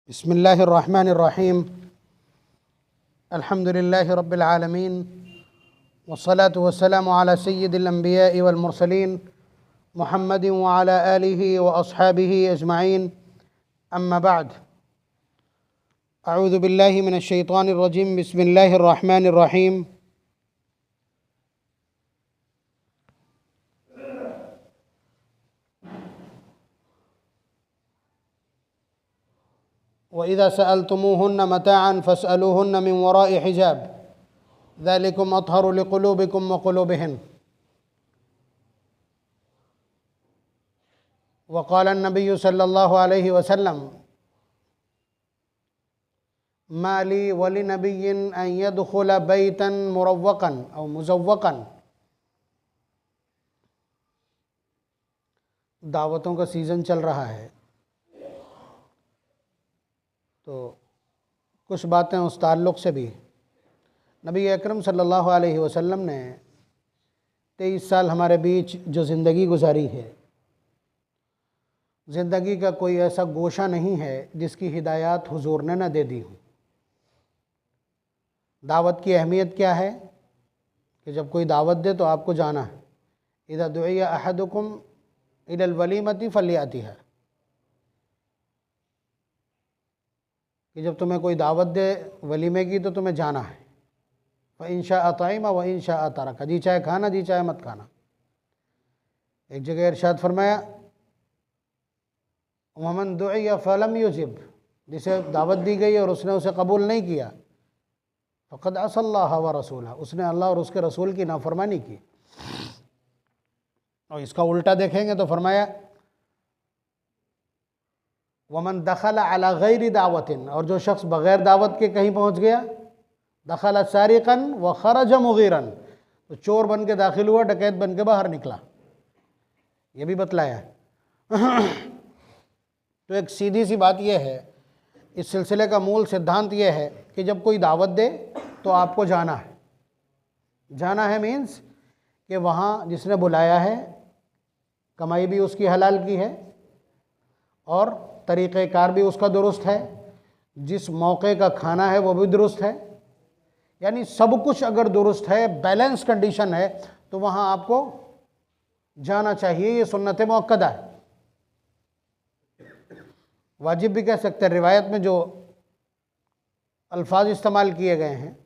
बिस्मिल्लाहिर्रहमानिर्रहीम अल्हम्दुलिल्लाहि रब्बिल आलमीन वस्सलातु वस्सलामु अला सय्यिदिल अंबिया'i वल मुरसलीन मुहम्मदिन व अला आलिहि व अस्हाबिहि अजमईन अम्मा बाद अऊज़ु बिल्लाहि मिनश शैतानिर रजीम बिस्मिल्लाहिर्रहमानिर्रहीम वइज़ा सअलतुमूहुन्ना मताअन फस्अलूहुन्ना मिन वराइ हिजाब ज़ालिकुम अत्हरु लिक़ुलूबिकुम व क़ुलूबिहिन वक़ाल अन्नबिय्यु सल्लल्लाहु अलैहि वसल्लम मा ली वलिनबिय्यिन अन यदख़ुल बैतन मुरव्वक़न औ मुज़व्वक़न। दावतों का सीज़न चल रहा है तो कुछ बातें उस ताल्लुक़ से भी नबी अकरम सल्लल्लाहु अलैहि वसल्लम ने 23 साल हमारे बीच जो ज़िंदगी गुजारी है, ज़िंदगी का कोई ऐसा गोशा नहीं है जिसकी हिदायत हुजूर ने न दे दी हो। दावत की अहमियत क्या है कि जब कोई दावत दे तो आपको जाना है। इज़ा दुइया अहदुकुम इलल वलीमति फलियातिहा, कि जब तुम्हें कोई दावत दे वलीमे की तो तुम्हें जाना है। व इंशा अताइमा व इंशा अतारका, जी चाहे खाना जी चाहे मत खाना। एक जगह इरशाद फरमाया वमन दुइया फलम युजिब, जिसे दावत दी गई और उसने उसे कबूल नहीं किया, फ़क़द असल्लाह व रसूला, उसने अल्लाह और उसके रसूल की नाफरमानी की। और इसका उल्टा देखेंगे तो फरमाया वमन दखल अला गैरि दावतिन, और जो शख्स बग़ैर दावत के कहीं पहुँच गया, दखल सारिक़न व खरज मुग़ीरन, तो चोर बन के दाखिल हुआ, डकैत बन के बाहर निकला। ये भी बतलाया। तो एक सीधी सी बात यह है, इस सिलसिले का मूल सिद्धांत यह है कि जब कोई दावत दे तो आपको जाना है। जाना है मीन्स कि वहाँ जिसने बुलाया है कमाई भी उसकी हलाल की है और तरीक़ेकार भी उसका दुरुस्त है, जिस मौके का खाना है वो भी दुरुस्त है, यानी सब कुछ अगर दुरुस्त है, बैलेंस कंडीशन है, तो वहाँ आपको जाना चाहिए। ये सुन्नत मुअक्कदा है। वाजिब भी कह सकते हैं, रिवायत में जो अल्फाज इस्तेमाल किए गए हैं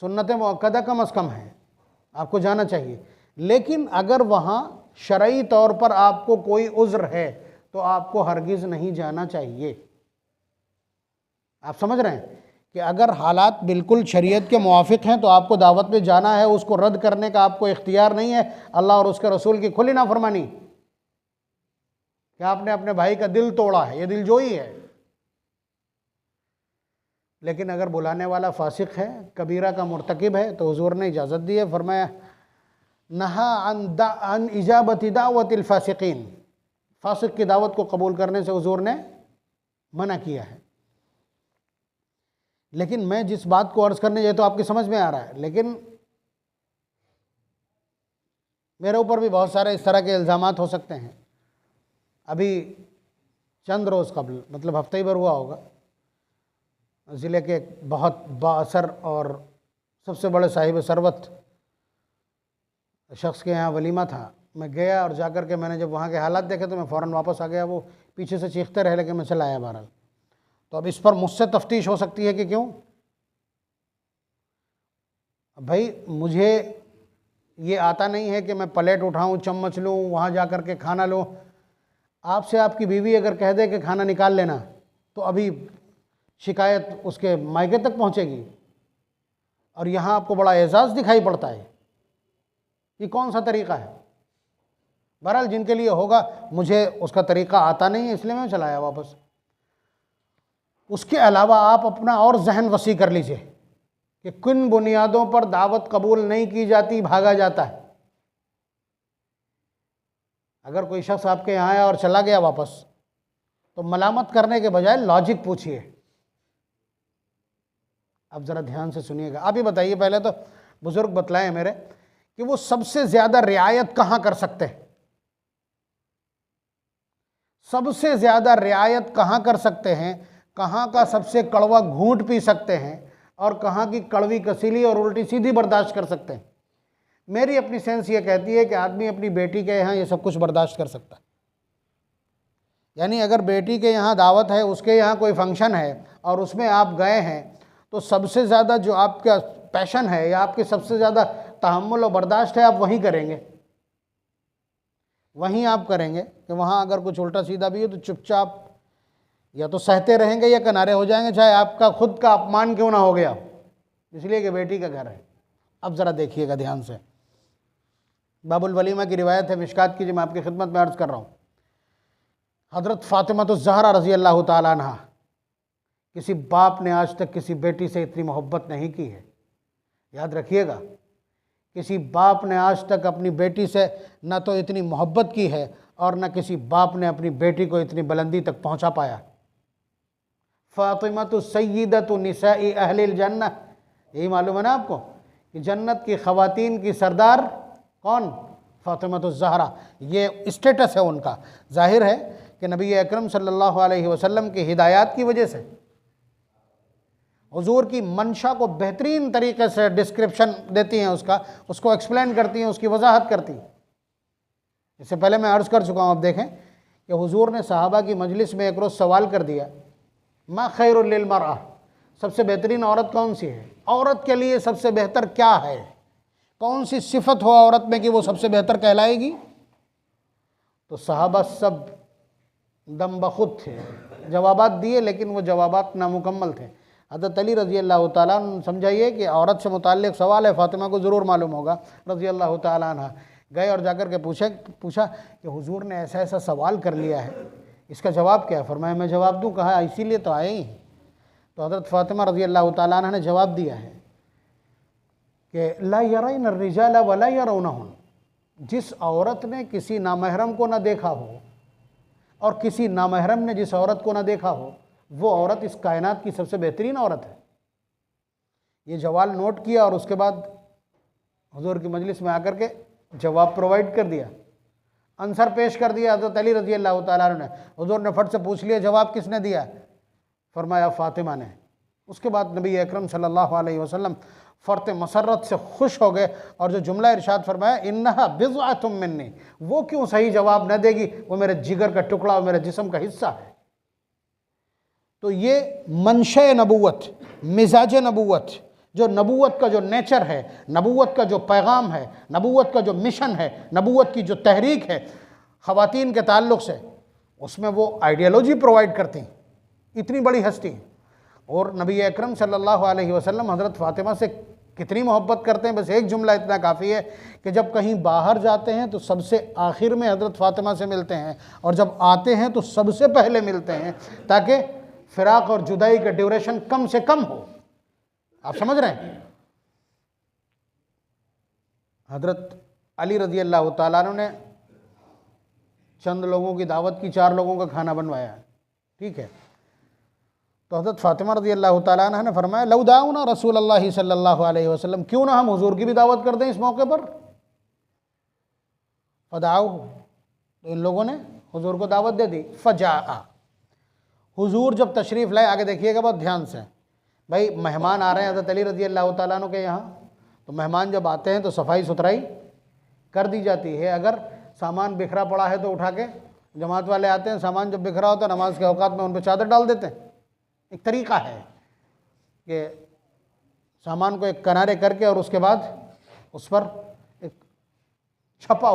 सुन्नत मुअक्कदा कम अज़ कम है, आपको जाना चाहिए। लेकिन अगर वहाँ शरई तौर पर आपको कोई उज़्र है तो आपको हरगिज़ नहीं जाना चाहिए। आप समझ रहे हैं कि अगर हालात बिल्कुल शरीयत के मुवाफ़िक़ हैं तो आपको दावत पे जाना है, उसको रद्द करने का आपको इख्तियार नहीं है। अल्लाह और उसके रसूल की खुली नाफरमानी कि आपने अपने भाई का दिल तोड़ा है, ये दिलजोई है। लेकिन अगर बुलाने वाला फासिक है, कबीरा का मुर्तकिब है, तो हुजूर ने इजाज़त दी है। फरमाया नहा अन इजाबति दावतिल फासिकीन, फासिक की दावत को कबूल करने से हुजूर ने मना किया है। लेकिन मैं जिस बात को अर्ज़ करने, ये तो आपकी समझ में आ रहा है, लेकिन मेरे ऊपर भी बहुत सारे इस तरह के इल्ज़ामात हो सकते हैं। अभी चंद रोज़ कबल, मतलब हफ्ते ही भर हुआ होगा, ज़िले के बहुत बाअसर और सबसे बड़े साहिब सरवत शख्स के यहाँ वलीमा था। मैं गया और जाकर के मैंने जब वहाँ के हालात देखे तो मैं फ़ौरन वापस आ गया। वो पीछे से चीखते रहे लेकिन मैं चला आया बहरहाल। तो अब इस पर मुझसे तफ्तीश हो सकती है कि क्यों भाई, मुझे ये आता नहीं है कि मैं प्लेट उठाऊँ, चम्मच लूँ, वहाँ जा कर के खाना लूँ। आपसे आपकी बीवी अगर कह दे कि खाना निकाल लेना, तो अभी शिकायत उसके मायके तक पहुँचेगी और यहाँ आपको बड़ा एजाज़ दिखाई पड़ता है। ये कौन सा तरीक़ा है? बहरहाल जिनके लिए होगा, मुझे उसका तरीक़ा आता नहीं है, इसलिए मैं चला आया वापस। उसके अलावा आप अपना और जहन वसी कर लीजिए कि किन बुनियादों पर दावत कबूल नहीं की जाती, भागा जाता है। अगर कोई शख्स आपके यहाँ आया और चला गया वापस, तो मलामत करने के बजाय लॉजिक पूछिए। अब ज़रा ध्यान से सुनिएगा। आप ही बताइए, पहले तो बुज़ुर्ग बतलाएं मेरे कि वो सबसे ज़्यादा रियायत कहाँ कर सकते हैं? सबसे ज़्यादा रियायत कहाँ कर सकते हैं? कहाँ का सबसे कड़वा घूंट पी सकते हैं और कहाँ की कड़वी कसीली और उल्टी सीधी बर्दाश्त कर सकते हैं। मेरी अपनी सेंस ये कहती है कि आदमी अपनी बेटी के यहाँ ये सब कुछ बर्दाश्त कर सकता है। यानी अगर बेटी के यहाँ दावत है, उसके यहाँ कोई फंक्शन है और उसमें आप गए हैं, तो सबसे ज़्यादा जो आपका पैशन है या आपके सबसे ज़्यादा तहम्मुल और बर्दाश्त है, आप वहीं करेंगे, वहीं आप करेंगे। कि वहाँ अगर कुछ उल्टा सीधा भी हो तो चुपचाप या तो सहते रहेंगे या किनारे हो जाएंगे, चाहे आपका खुद का अपमान क्यों ना हो गया, इसलिए कि बेटी का घर है। अब ज़रा देखिएगा ध्यान से, बाबुल वलीमा की रिवायत है मिशकात की, जो मैं आपकी खिदमत में अर्ज़ कर रहा हूँ। हज़रत फ़ातिमा ज़हरा रज़ी अल्लाह ताला अन्हा, किसी बाप ने आज तक किसी बेटी से इतनी मोहब्बत नहीं की है। याद रखिएगा, किसी बाप ने आज तक अपनी बेटी से न तो इतनी मोहब्बत की है और न किसी बाप ने अपनी बेटी को इतनी बुलंदी तक पहुंचा पाया। फ़ातिमा सय्यदतु निसाई अहलिल जन्नह, यही मालूम है ना आपको कि जन्नत की ख़वातीन की सरदार कौन? फ़ातिमा ज़हरा। ये स्टेटस है उनका। जाहिर है कि नबी अकरम सल्लल्लाहु अलैहि वसल्लम की हिदायत की वजह से, हुजूर की मंशा को बेहतरीन तरीके से डिस्क्रिप्शन देती हैं, उसको एक्सप्लेन करती हैं, उसकी वजाहत करती हैं। इससे पहले मैं अर्ज़ कर चुका हूँ। अब देखें कि हुजूर ने सहाबा की मजलिस में एक रोज़ सवाल कर दिया, मा खैरुल लिल मरअह, सबसे बेहतरीन औरत कौन सी है? औरत के लिए सबसे बेहतर क्या है? कौन सी सिफत हो औरत में कि वो सबसे बेहतर कहलाएगी? तो सहाबा सब दम बखुद थे, जवाबात दिए, लेकिन वो जवाबात नामुकम्मल थे। हज़रत अली रज़ी अल्लाह ताला अन्हु, समझाइए कि औरत से मुताल्लिक़ सवाल है, फ़ातिमा को ज़रूर मालूम होगा, रज़ी अल्लाह ताला अन्हा, गए और जाकर के पूछा कि हुजूर ने ऐसा ऐसा सवाल कर लिया है, इसका जवाब क्या है? फरमाया मैं जवाब दूँ। कहा इसीलिए तो आए ही। तो हज़रत फ़ातिमा रज़ी अल्लाह ताला अन्हा ने जवाब दिया है कि ला यरैन अर्रिजाल वला यरौनहुन, जिस औरत ने किसी नामहरम को ना देखा हो और किसी नामहरम ने जिस औरत को ना देखा हो, वो औरत इस कायनात की सबसे बेहतरीन औरत है। ये जवाब नोट किया और उसके बाद हुजूर की मजलिस में आकर के जवाब प्रोवाइड कर दिया, आंसर पेश कर दिया हज़रत अली रज़ी अल्लाह ताला अन्हु ने। हुजूर ने फट से पूछ लिया, जवाब किसने दिया? फरमाया फ़ातिमा ने। उसके बाद नबी अकरम सल्लल्लाहु अलैहि वसल्लम फ़र्त मसरत से खुश हो गए और जो जुमला इरशाद फरमाया, इन्नहा बिज़अतुम मिन्नी, वो क्यों सही जवाब न देगी, वो मेरे जिगर का टुकड़ा और मेरे जिस्म का हिस्सा है। तो ये मंशे नबूवत, मिजाज नबूवत, जो नबूवत का जो नेचर है, नबूवत का जो पैगाम है, नबूवत का जो मिशन है, नबूवत की जो तहरीक है ख़वातीन के ताल्लुक़ से, उसमें वो आइडियोलॉजी प्रोवाइड करती, इतनी बड़ी हस्ती। और नबी अकरम सल्लल्लाहु अलैहि वसल्लम हज़रत फ़ातिमा से कितनी मोहब्बत करते हैं, बस एक जुमला इतना काफ़ी है कि जब कहीं बाहर जाते हैं तो सबसे आखिर में हज़रत फ़ातिमा से मिलते हैं और जब आते हैं तो सबसे पहले मिलते हैं, ताकि फ़िराक़ और जुदाई का ड्यूरेशन कम से कम हो। आप समझ रहे हैं? हज़रत अली रज़ी अल्लाह ताला अन्हु ने चंद लोगों की दावत की, 4 लोगों का खाना बनवाया, ठीक है। तो हज़रत फ़ातिमा रज़ी अल्लाह ताला अन्हा ने फरमाया, लौ दाऊना रसूलुल्लाह सल्लल्लाहु अलैहि वसल्लम, क्यों ना हम हुजूर की भी दावत कर दें इस मौके पर। फ़दाऊ, तो इन लोगों ने हुजूर को दावत दे दी। फ़जाआ, हुजूर जब तशरीफ़ लाए, आगे देखिएगा बहुत ध्यान से, भाई मेहमान आ रहे हैं हज़रत अली रज़ी अल्लाह ताला अन्हु के यहाँ, तो मेहमान जब आते हैं तो सफाई सुथराई कर दी जाती है। अगर सामान बिखरा पड़ा है तो उठा के, जमात वाले आते हैं, सामान जब बिखरा होता है नमाज के औकात में उन पर चादर डाल देते हैं। एक तरीक़ा है कि सामान को एक किनारे करके और उसके बाद उस पर एक छपा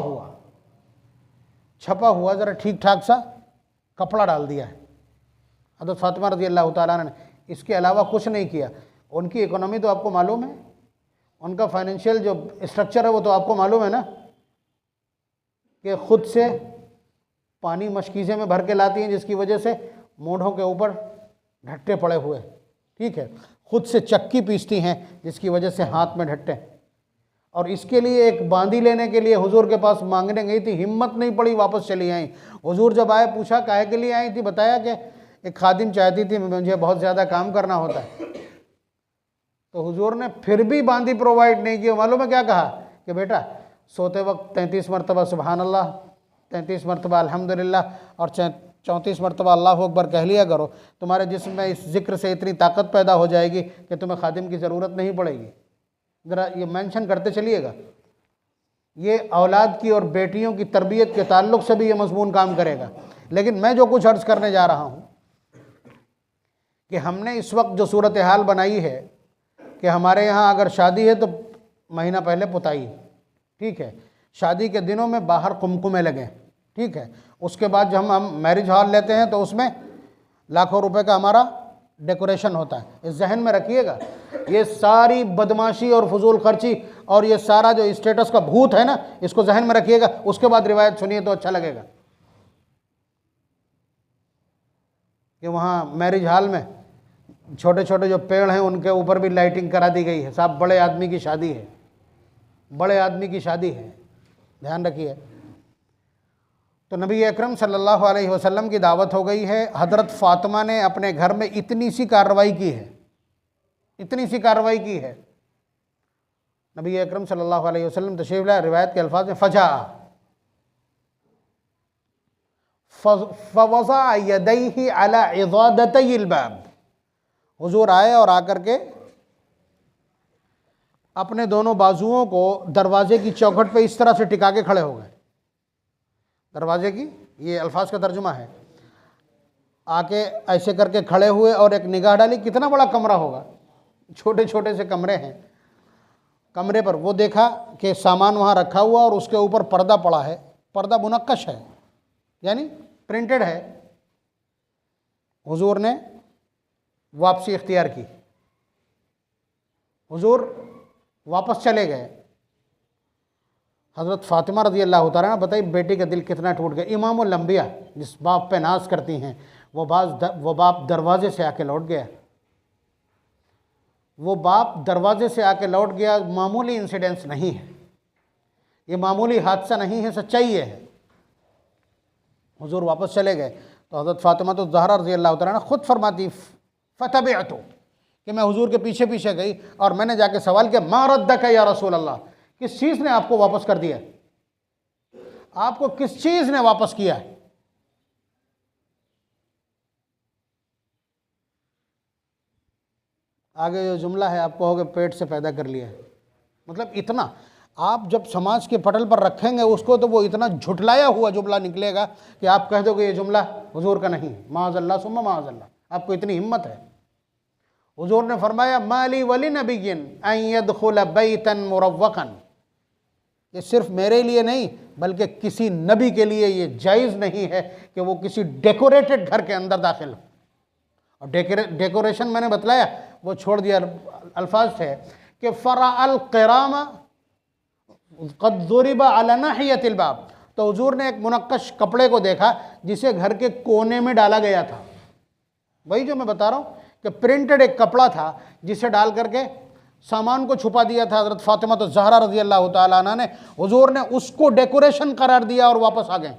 हुआ ज़रा ठीक ठाक सा कपड़ा डाल दिया है। हज़रत फ़ातिमा रज़ी अल्लाह ताला अन्हा ने इसके अलावा कुछ नहीं किया। उनकी इकोनॉमी तो आपको मालूम है, उनका फाइनेंशियल जो स्ट्रक्चर है वो तो आपको मालूम है ना, कि ख़ुद से पानी मशकीज़े में भर के लाती हैं, जिसकी वजह से मोढ़ों के ऊपर ढट्टे पड़े हुए, ठीक है। ख़ुद से चक्की पीसती हैं, जिसकी वजह से हाथ में ढट्टे। और इसके लिए एक बांदी लेने के लिए हुजूर के पास मांगने गई थी, हिम्मत नहीं पड़ी, वापस चली आई। हुजूर जब आए, पूछा काहे के लिए आई थी, बताया कि एक खादिम चाहती थी मुझे बहुत ज़्यादा काम करना होता है। तो हुजूर ने फिर भी बांदी प्रोवाइड नहीं की। मालूम है क्या कहा कि बेटा सोते वक्त 33 मरतबा सुबहान अल्लाह, 33 मरतबा अल्हम्दुलिल्लाह और 34 मरतबा अल्लाह अकबर कह लिया करो, तुम्हारे जिस्म में इस जिक्र से इतनी ताकत पैदा हो जाएगी कि तुम्हें खादिम की ज़रूरत नहीं पड़ेगी। ज़रा ये मेंशन करते चलिएगा। ये औलाद की और बेटियों की तरबियत के ताल्लुक़ से भी ये मज़मून काम करेगा। लेकिन मैं जो कुछ अर्ज़ करने जा रहा हूँ कि हमने इस वक्त जो सूरत हाल बनाई है कि हमारे यहाँ अगर शादी है तो महीना पहले पुताई, ठीक है, शादी के दिनों में बाहर कुमकुमे लगें, ठीक है, उसके बाद जब हम मैरिज हॉल लेते हैं तो उसमें लाखों रुपए का हमारा डेकोरेशन होता है। इस जहन में रखिएगा, ये सारी बदमाशी और फजूल खर्ची और ये सारा जो स्टेटस का भूत है ना, इसको जहन में रखिएगा। उसके बाद रिवायत सुनिए तो अच्छा लगेगा कि वहाँ मैरिज हॉल में छोटे छोटे जो पेड़ हैं उनके ऊपर भी लाइटिंग करा दी गई है। साहब बड़े आदमी की शादी है, बड़े आदमी की शादी है, ध्यान रखिए। तो नबी अकरम सल्लल्लाहु अलैहि वसल्लम की दावत हो गई है। हज़रत फ़ातिमा ने अपने घर में इतनी सी कार्रवाई की है, इतनी सी कार्रवाई की है। नबी अकरम सल्लल्लाहु अलैहि वसल्लम तशरीफ़ लाए, रिवायत के अल्फाज में फजा फवज़ा यदैहि अला इज़ादतैल बाब, हुजूर आए और आकर के अपने दोनों बाजुओं को दरवाजे की चौखट पे इस तरह से टिका के खड़े हो गए। दरवाजे की, ये अल्फाज का तर्जुमा है। आके ऐसे करके खड़े हुए और एक निगाह डाली, कितना बड़ा कमरा होगा, छोटे छोटे से कमरे हैं। कमरे पर वो देखा कि सामान वहाँ रखा हुआ और उसके ऊपर पर्दा पड़ा है, पर्दा मुनक्कश है, यानी प्रिंटेड है। हुजूर ने वापसी इख्तियार की, हुजूर वापस चले गए। हज़रत फ़ातिमा रज़ी अल्लाह तआला अन्हा, बताइए बेटी का दिल कितना टूट गया। इमामुल अंबिया जिस बाप पे नाज करती हैं वो बाप दरवाजे से आके लौट गया, वो बाप दरवाजे से आके लौट गया। मामूली इंसिडेंस नहीं है, ये मामूली हादसा नहीं है, सच्चाई है। हुजूर वापस चले गए तो हज़रत फ़ातिमा तो ज़हरा रज़ी अल्लाह तआला अन्हा खुद फरमाती फ़तबिअतु कि मैं हुजूर के पीछे पीछे गई और मैंने जाके सवाल किया, मा रद्दक या रसूल अल्लाह, किस चीज़ ने आपको वापस कर दिया, आपको किस चीज़ ने वापस किया है। आगे जो जुमला है आप कहोगे पेट से पैदा कर लिया है। मतलब इतना आप जब समाज के पटल पर रखेंगे उसको तो वो इतना झुटलाया हुआ जुमला निकलेगा कि आप कह दोगे ये जुमला हुजूर का नहीं, माअज़ल्लाह सुम्मा माअज़ल्लाह। आपको इतनी हिम्मत है। हुजूर ने फरमाया, माली वली नबिय्यिन अन यदखुल बैतन मुरव्वकन, ये सिर्फ मेरे लिए नहीं बल्कि किसी नबी के लिए ये जायज़ नहीं है कि वो किसी डेकोरेटेड घर के अंदर दाखिल हो। और डेकोरेशन मैंने बतलाया, वो छोड़ दिया, अल्फाज थे कि फ़रअल क़िरामा क़द ज़ुरिबा अला नाहियतिल बाब, तो हुजूर ने एक मुनक्कश कपड़े को देखा जिसे घर के कोने में डाला गया था। वही जो मैं बता रहा हूँ कि प्रिंटेड एक कपड़ा था जिसे डाल करके सामान को छुपा दिया था हज़रत फ़ातिमा तो ज़हरा रज़ी अल्लाह तआला अन्हा ने। हुजूर ने उसको डेकोरेशन करार दिया और वापस आ गए।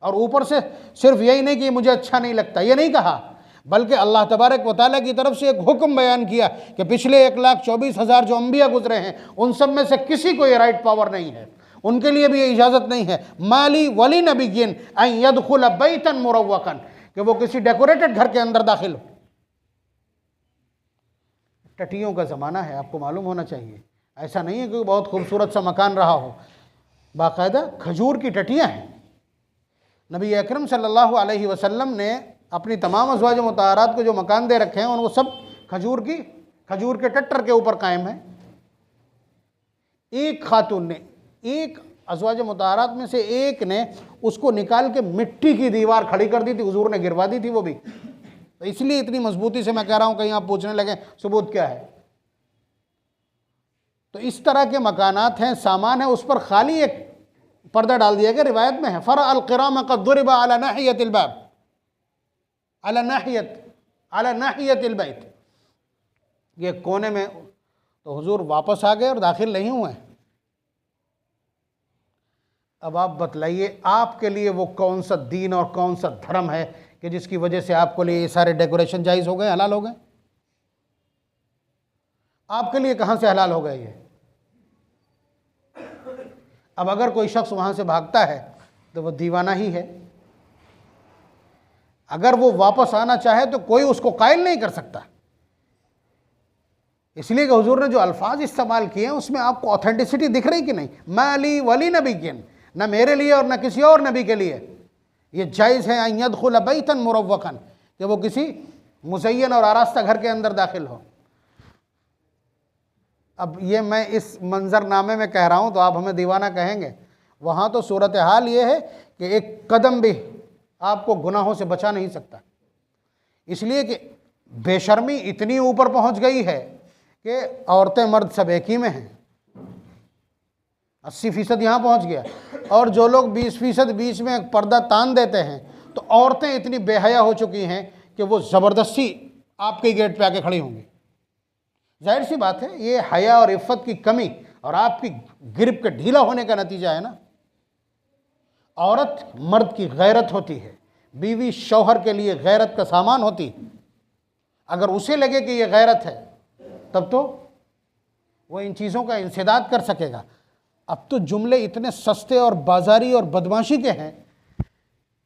और ऊपर से सिर्फ यही नहीं कि मुझे अच्छा नहीं लगता, ये नहीं कहा, बल्कि अल्लाह तबारक व तआला की तरफ से एक हुक्म बयान किया कि पिछले 1,24,000 जो अंबिया गुजरे हैं उन सब में से किसी को ये राइट पावर नहीं है, उनके लिए भी ये इजाज़त नहीं है। माली वली नबिय्यिन अन यदखुल बैतन मुरव्वकन, कि वो किसी डेकोरेटेड घर के अंदर दाखिल हो। टटियों का ज़माना है, आपको मालूम होना चाहिए। ऐसा नहीं है कि बहुत खूबसूरत सा मकान रहा हो, बाकायदा खजूर की टटियाँ हैं। नबी अकरम सल्लल्लाहु अलैहि वसल्लम ने अपनी तमाम अज़वाज मुतहरात को जो मकान दे रखे हैं उनको सब खजूर के टट्टर के ऊपर कायम है। एक खातून ने, एक अज़वाज मुतहरात में से एक ने उसको निकाल के मिट्टी की दीवार खड़ी कर दी थी, हुजूर ने गिरवा दी थी वो भी। तो इसलिए इतनी मजबूती से मैं कह रहा हूं, कहीं आप पूछने लगे सबूत क्या है। तो इस तरह के मकानात हैं, सामान है, उस पर खाली एक पर्दा डाल दिया गया। रिवायत में है फ़रअल क़िरामा क़द ज़ुरिबा अला नाहियतिल बाब, अला नाहियतिल बैत, ये कोने में। तो हुजूर वापस आ गए और दाखिल नहीं हुए। अब आप बतलाइए आपके लिए वो कौन सा दीन और कौन सा धर्म है कि जिसकी वजह से आपको लिए ये सारे डेकोरेशन जायज़ हो गए, हलाल हो गए। आपके लिए कहाँ से हलाल हो गए ये। अब अगर कोई शख्स वहाँ से भागता है तो वो दीवाना ही है। अगर वो वापस आना चाहे तो कोई उसको कायल नहीं कर सकता। इसलिए कि हुजूर ने जो अल्फाज इस्तेमाल किए हैं उसमें आपको ऑथेंटिसिटी दिख रही कि नहीं। मैं अली वली नबी के, न मेरे लिए और न किसी और नबी के लिए ये जायज़ है अन यदखुल बैतन मुरव्वकन, कि वो किसी मुज़य्यन और आरास्ता घर के अंदर दाखिल हो। अब ये मैं इस मंजरनामे में कह रहा हूँ तो आप हमें दीवाना कहेंगे, वहाँ तो सूरत हाल ये है कि एक कदम भी आपको गुनाहों से बचा नहीं सकता, इसलिए कि बेशर्मी इतनी ऊपर पहुँच गई है कि औरतें मर्द सब एक ही में हैं। 80% यहाँ पहुँच गया, और जो लोग 20% बीच में पर्दा तान देते हैं, तो औरतें इतनी बेहया हो चुकी हैं कि वो ज़बरदस्ती आपके गेट पे आके खड़ी होंगी। जाहिर सी बात है ये हया और इफ़्फ़त की कमी और आपकी गिरब के ढीला होने का नतीजा है ना। औरत मर्द की गैरत होती है, बीवी शौहर के लिए गैरत का सामान होती है। अगर उसे लगे कि ये गैरत है तब तो वो इन चीज़ों का इंसदाद कर सकेगा। अब तो जुमले इतने सस्ते और बाजारी और बदमाशी के हैं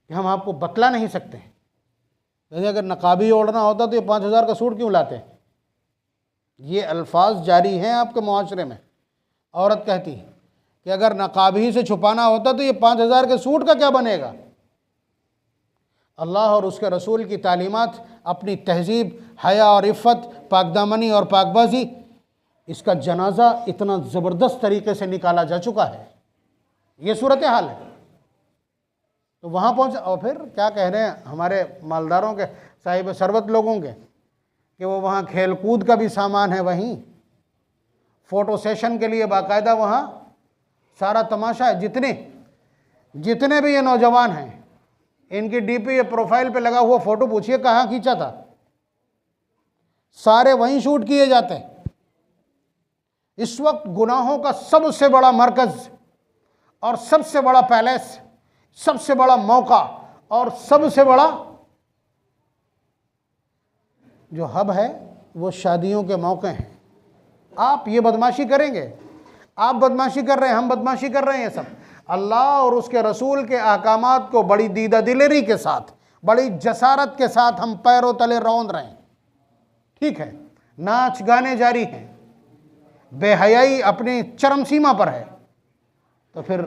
कि हम आपको बतला नहीं सकते। जैसे अगर नकाबी ओढ़ना होता तो ये 5,000 का सूट क्यों लाते? ये अल्फाज जारी हैं आपके मुआशरे में। औरत कहती है कि अगर नकाबी से छुपाना होता तो ये 5,000 के सूट का क्या बनेगा? अल्लाह और उसके रसूल की तालीमात, अपनी तहजीब, हया और इफ़्फ़त, पाकदामनी और पाकबाजी, इसका जनाजा इतना ज़बरदस्त तरीके से निकाला जा चुका है। ये सूरत हाल है। तो वहाँ पहुँच, और फिर क्या कह रहे हैं हमारे मालदारों के, साहिब सरवत लोगों के, कि वो वहाँ खेल कूद का भी सामान है, वहीं फ़ोटो सेशन के लिए बाकायदा वहाँ सारा तमाशा है। जितने भी ये नौजवान हैं, इनकी डीपी, ये प्रोफाइल पे लगा हुआ फ़ोटो पूछिए कहाँ खींचा था, सारे वहीं शूट किए जाते हैं। इस वक्त गुनाहों का सबसे बड़ा मरकज़ और सबसे बड़ा पैलेस, सबसे बड़ा मौका और सबसे बड़ा जो हब है वो शादियों के मौके हैं। आप ये बदमाशी करेंगे, आप बदमाशी कर रहे हैं, हम बदमाशी कर रहे हैं, सब अल्लाह और उसके रसूल के अहकामात को बड़ी दीदा दिलेरी के साथ, बड़ी जसारत के साथ हम पैरों तले रौंद रहे हैं। ठीक है, नाच गाने जारी हैं, बेहयाई अपनी चरम सीमा पर है। तो फिर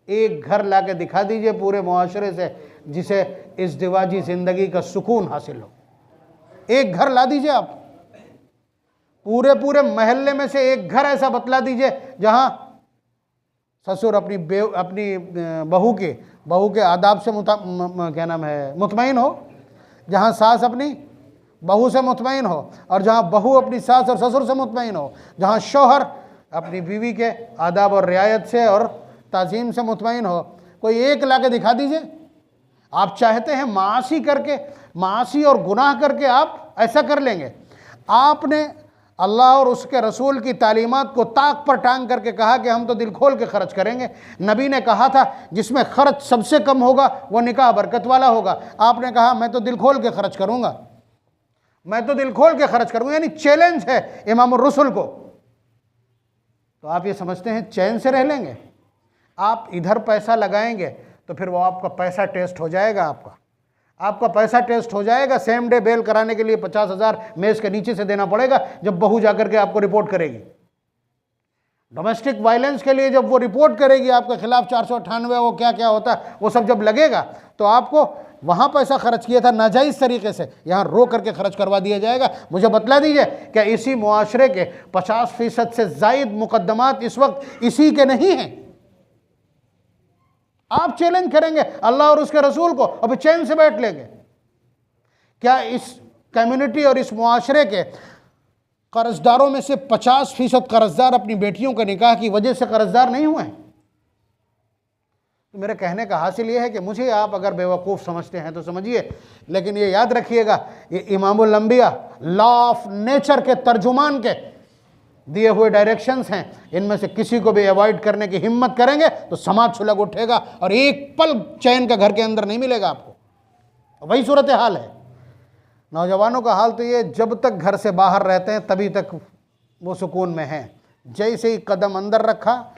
एक घर ला के दिखा दीजिए पूरे मुआशरे से जिसे इस दिवाजी ज़िंदगी का सुकून हासिल हो। एक घर ला दीजिए आप, पूरे महल्ले में से एक घर ऐसा बतला दीजिए जहां ससुर अपनी बहू के आदाब से क्या नाम है मुतमईन हो, जहां सास अपनी बहू से मुतमईन हो, और जहां बहू अपनी सास और ससुर से मुतमईन हो, जहां शौहर अपनी बीवी के आदाब और रियायत से और ताज़ीम से मुतमईन हो। कोई एक ला के दिखा दीजिए। आप चाहते हैं मासी करके, मासी और गुनाह करके आप ऐसा कर लेंगे? आपने अल्लाह और उसके रसूल की तालीमात को ताक पर टांग करके कहा कि हम तो दिल खोल के खर्च करेंगे। नबी ने कहा था जिसमें खर्च सबसे कम होगा वो निकाह बरकत वाला होगा। आपने कहा मैं तो दिल खोल के खर्च करूँगा, मैं तो दिल खोल के खर्च करूँगा, यानी चैलेंज है इमाम रसूल को। तो आप ये समझते हैं चैन से रह लेंगे? आप इधर पैसा लगाएंगे तो फिर वो आपका पैसा टेस्ट हो जाएगा, आपका पैसा टेस्ट हो जाएगा। सेम डे बेल कराने के लिए 50,000 मेज के नीचे से देना पड़ेगा जब बहू जाकर के आपको रिपोर्ट करेगी। डोमेस्टिक वायलेंस के लिए जब वो रिपोर्ट करेगी आपके खिलाफ 498 वो क्या क्या होता है वो सब जब लगेगा तो आपको वहाँ पैसा खर्च किया था नाजायज़ तरीके से, यहाँ रो करके खर्च करवा दिया जाएगा। मुझे बतला दीजिए क्या इसी मुआशरे के 50% से ज़ायद मुकदमात इस वक्त इसी के नहीं हैं? आप चैलेंज करेंगे अल्लाह और उसके रसूल को और फिर चैन से बैठ लेंगे? क्या इस कम्युनिटी और इस मुआशरे के कर्जदारों में से 50% कर्जदार अपनी बेटियों के निकाह की वजह से कर्जदार नहीं हुए हैं? तो मेरे कहने का हासिल ये है कि मुझे आप अगर बेवकूफ़ समझते हैं तो समझिए, लेकिन ये याद रखिएगा ये इमामुल अंबिया लॉ ऑफ नेचर के तर्जुमान के दिए हुए डायरेक्शंस हैं। इनमें से किसी को भी अवॉइड करने की हिम्मत करेंगे तो समाज छुलग उठेगा और एक पल चैन का घर के अंदर नहीं मिलेगा आपको। वही सूरत हाल है। नौजवानों का हाल तो ये, जब तक घर से बाहर रहते हैं तभी तक वो सुकून में हैं। जैसे ही कदम अंदर रखा,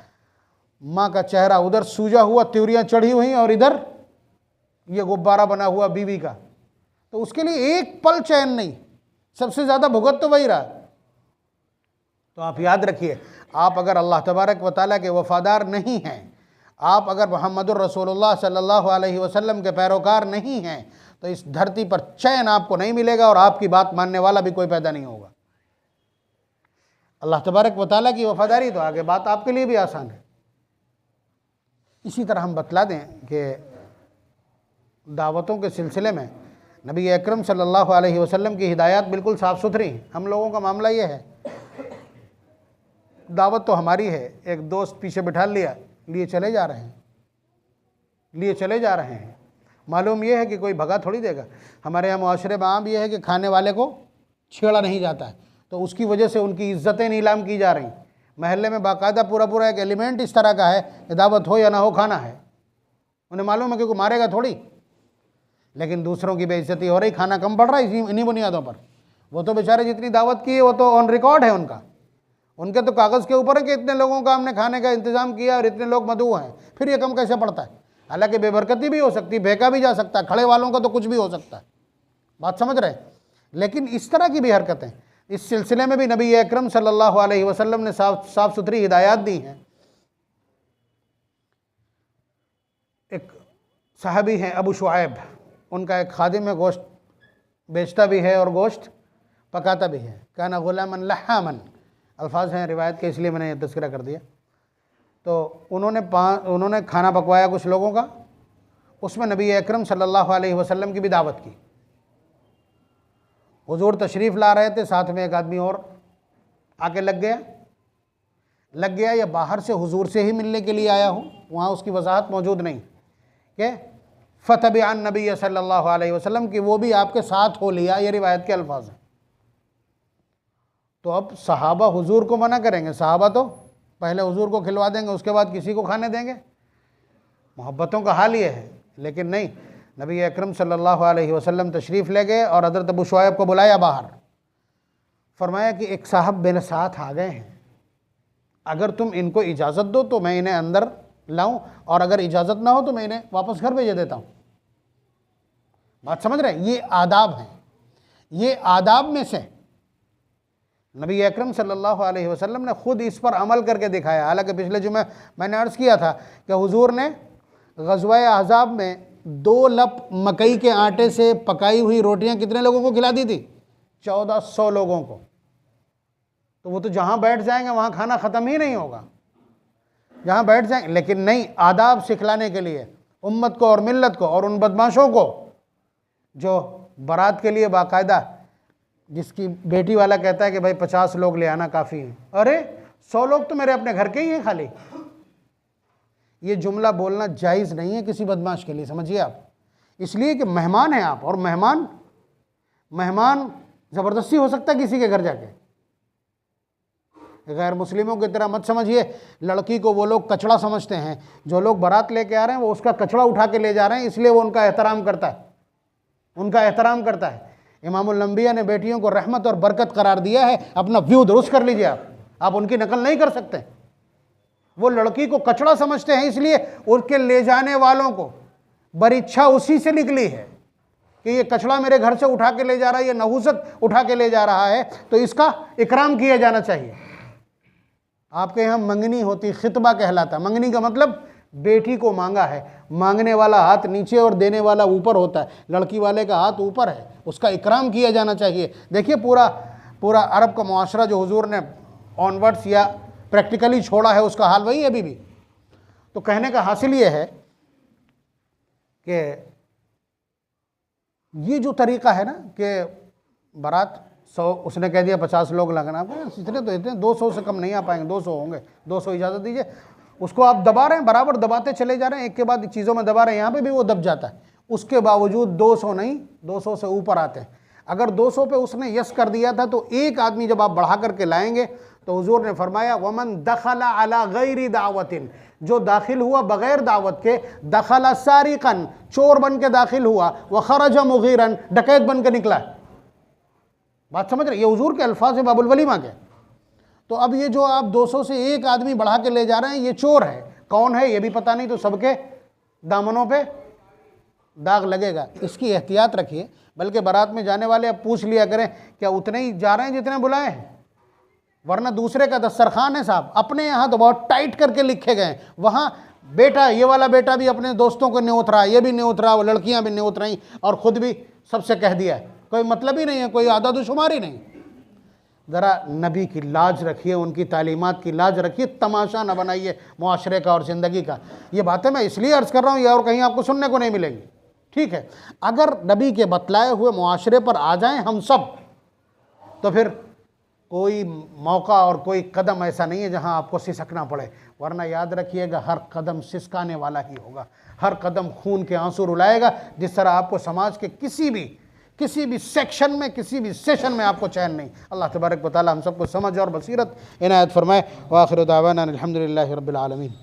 माँ का चेहरा उधर सूजा हुआ, त्योरियाँ चढ़ी हुई और इधर ये गुब्बारा बना हुआ बीवी का, तो उसके लिए एक पल चैन नहीं, सबसे ज़्यादा भुगत तो वही रहा। तो आप याद रखिए, आप अगर अल्लाह तबारक व तआला के वफ़ादार नहीं हैं, आप अगर मुहम्मदुर रसूलुल्लाह सल्लल्लाहु अलैहि वसल्लम के पैरोकार नहीं हैं, तो इस धरती पर चैन आपको नहीं मिलेगा और आपकी बात मानने वाला भी कोई पैदा नहीं होगा। अल्लाह तबारक व तआला की वफ़ादारी तो आगे बात आपके लिए भी आसान है। इसी तरह हम बतला दें कि दावतों के सिलसिले में नबी अकरम सल्लल्लाहु अलैहि वसल्लम की हिदायत बिल्कुल साफ़ सुथरी हैं। हम लोगों का मामला ये है, दावत तो हमारी है, एक दोस्त पीछे बिठा लिया, लिए चले जा रहे हैं। मालूम यह है कि कोई भगा थोड़ी देगा। हमारे यहाँ मुआशरे में आम यह है कि खाने वाले को छेड़ा नहीं जाता है, तो उसकी वजह से उनकी इज़्ज़तें नीलाम की जा रही। महल्ले में बाकायदा पूरा एक एलिमेंट इस तरह का है कि दावत हो या ना हो खाना है। उन्हें मालूम है कि कोई मारेगा थोड़ी, लेकिन दूसरों की बेइज्जती हो रही, खाना कम पड़ रहा है इन्हीं बुनियादों पर। वो तो बेचारे जितनी दावत की है वो तो ऑन रिकॉर्ड है उनका, उनके तो कागज़ के ऊपर है कि इतने लोगों का हमने खाने का इंतज़ाम किया और इतने लोग मदऊ हैं, फिर ये कम कैसे पड़ता है। हालांकि बेबरकती भी हो सकती, फेंका भी जा सकता है, खड़े वालों का तो कुछ भी हो सकता है, बात समझ रहे हैं। लेकिन इस तरह की भी हरकतें, इस सिलसिले में भी नबी अकरम सल्लल्लाहु अलैहि वसल्लम ने साफ सुथरी हिदायत दी हैं। एक साहबी हैं अबू शुआइब, उनका एक खादिम है, गोश्त बेचता भी है और गोश्त पकाता भी है। काना गुलामन लहामन अल्फाज हैं रिवायत के, इसलिए मैंने ये तज़किरा कर दिया। तो उन्होंने खाना पकवाया कुछ लोगों का, उसमें नबी अकरम सल्लल्लाहु अलैहि वसल्लम की भी दावत की। हुजूर तशरीफ़ ला रहे थे, साथ में एक आदमी और आके लग गया या बाहर से हुजूर से ही मिलने के लिए आया हो, वहाँ उसकी वजाहत मौजूद नहीं कि फ़तबिअन नबी सल्लल्लाहु अलैहि वसल्लम की, वो भी आपके साथ हो लिया, ये रिवायत के अल्फाज हैं। तो अब सहाबा हुजूर को मना करेंगे? सहाबा तो पहले हुजूर को खिलवा देंगे, उसके बाद किसी को खाने देंगे। मोहब्बतों का हाल ये है। लेकिन नहीं, नबी अकरम सल्लल्लाहु अलैहि वसल्लम तशरीफ़ ले गए और हज़रत अबू शुआइब को बुलाया बाहर। फरमाया कि एक साहब मेरे साथ आ गए हैं, अगर तुम इनको इजाज़त दो तो मैं इन्हें अंदर लाऊं, और अगर इजाज़त ना हो तो मैं इन्हें वापस घर भेज देता हूँ। बात समझ रहे हैं? ये आदाब हैं, ये आदाब में से नबी अकरम सल्लल्लाहु अलैहि वसल्लम ने ख़ुद इस पर अमल करके दिखाया। हालांकि पिछले जुमे मैंने अर्ज़ किया था कि हुजूर ने ग़ज़वा अहज़ाब में 2 लप मकई के आटे से पकाई हुई रोटियां कितने लोगों को खिला दी थी? 1400 लोगों को। तो वो तो जहाँ बैठ जाएंगे वहाँ खाना ख़त्म ही नहीं होगा, जहाँ बैठ जाएंगे। लेकिन नहीं, आदाब सिखलाने के लिए उम्मत को और मिल्लत को और उन बदमाशों को जो बारात के लिए बाकायदा, जिसकी बेटी वाला कहता है कि भाई 50 लोग ले आना काफ़ी है, अरे 100 लोग तो मेरे अपने घर के ही हैं खाली। ये जुमला बोलना जायज़ नहीं है किसी बदमाश के लिए, समझिए आप। इसलिए कि मेहमान हैं आप, और मेहमान ज़बरदस्ती हो सकता है किसी के घर जाके। गैर मुस्लिमों की तरह मत समझिए। लड़की को वो लोग कचड़ा समझते हैं, जो लोग बारात लेके आ रहे हैं वो उसका कचड़ा उठा के ले जा रहे हैं, इसलिए वो उनका एहतराम करता है। इमामुल अंबिया ने बेटियों को रहमत और बरकत करार दिया है। अपना व्यू दुरुस्त कर लीजिए आप उनकी नकल नहीं कर सकते। वो लड़की को कचड़ा समझते हैं, इसलिए उनके ले जाने वालों को बरीच्छा उसी से निकली है कि ये कचड़ा मेरे घर से उठा के ले जा रहा है, ये नहूसत उठा के ले जा रहा है, तो इसका इकराम किया जाना चाहिए। आपके यहाँ मंगनी होती, खितबा कहलाता। मंगनी का मतलब बेटी को मांगा है, मांगने वाला हाथ नीचे और देने वाला ऊपर होता है। लड़की वाले का हाथ ऊपर है, उसका इकराम किया जाना चाहिए। देखिए पूरा अरब का मुआशरा जो हुजूर ने ऑनवर्ड्स या प्रैक्टिकली छोड़ा है, उसका हाल वही है अभी भी। तो कहने का हासिल ये है कि ये जो तरीक़ा है ना कि बारात 100, उसने कह दिया 50 लोग लगना, आपको इतने 200 से कम नहीं आ पाएंगे, 200 होंगे, 200 इजाज़त दीजिए। उसको आप दबा रहे हैं, बराबर दबाते चले जा रहे हैं, एक के बाद चीज़ों में दबा रहे हैं, यहाँ पे भी वो दब जाता है। उसके बावजूद 200 नहीं, 200 से ऊपर आते हैं। अगर 200 पे उसने यस कर दिया था, तो एक आदमी जब आप बढ़ा करके लाएंगे तो हुजूर ने फरमाया वमन दखला अला गैरी दावतिन, जो दाखिल हुआ बग़ैर दावत के, दखला सारिकन, चोर बन के दाखिल हुआ, व खरजा मुगीरन, डकैत बन के निकला। बात समझ रहे? ये हुजूर के अल्फाज है बाबुल वलीमा के। तो अब ये जो आप 200 से एक आदमी बढ़ा के ले जा रहे हैं, ये चोर है। कौन है ये भी पता नहीं, तो सबके दामनों पे दाग लगेगा, इसकी एहतियात रखिए। बल्कि बारात में जाने वाले अब पूछ लिया करें क्या उतने ही जा रहे हैं जितने बुलाए हैं, वरना दूसरे का दस्तरखान है साहब। अपने यहाँ तो बहुत टाइट करके लिखे गए, वहाँ बेटा, ये वाला बेटा भी अपने दोस्तों को न्योत रहा, ये भी न्योत रहा, वो लड़कियाँ भी न्योत रही, और ख़ुद भी सबसे कह दिया है। कोई मतलब ही नहीं है, कोई आदत शुमारी नहीं। ज़रा नबी की लाज रखिए, उनकी तालीमात की लाज रखिए, तमाशा न बनाइए मुआशरे का और ज़िंदगी का। ये बातें मैं इसलिए अर्ज़ कर रहा हूँ, ये और कहीं आपको सुनने को नहीं मिलेंगी। ठीक है, अगर नबी के बतलाए हुए मुआशरे पर आ जाएं हम सब, तो फिर कोई मौका और कोई कदम ऐसा नहीं है जहां आपको सिसकना पड़े। वरना याद रखिएगा, हर कदम सिसकाने वाला ही होगा, हर कदम खून के आंसू रुलाएगा। जिस तरह आपको समाज के किसी भी सेक्शन में, किसी भी सेशन में आपको चैन नहीं। अल्लाह तबारक व तआला हम सबको समझ और बसीरत इनायत फरमाए। व आखिर दावाना अल्हम्दुलिल्लाहि रब्बिल आलमीन।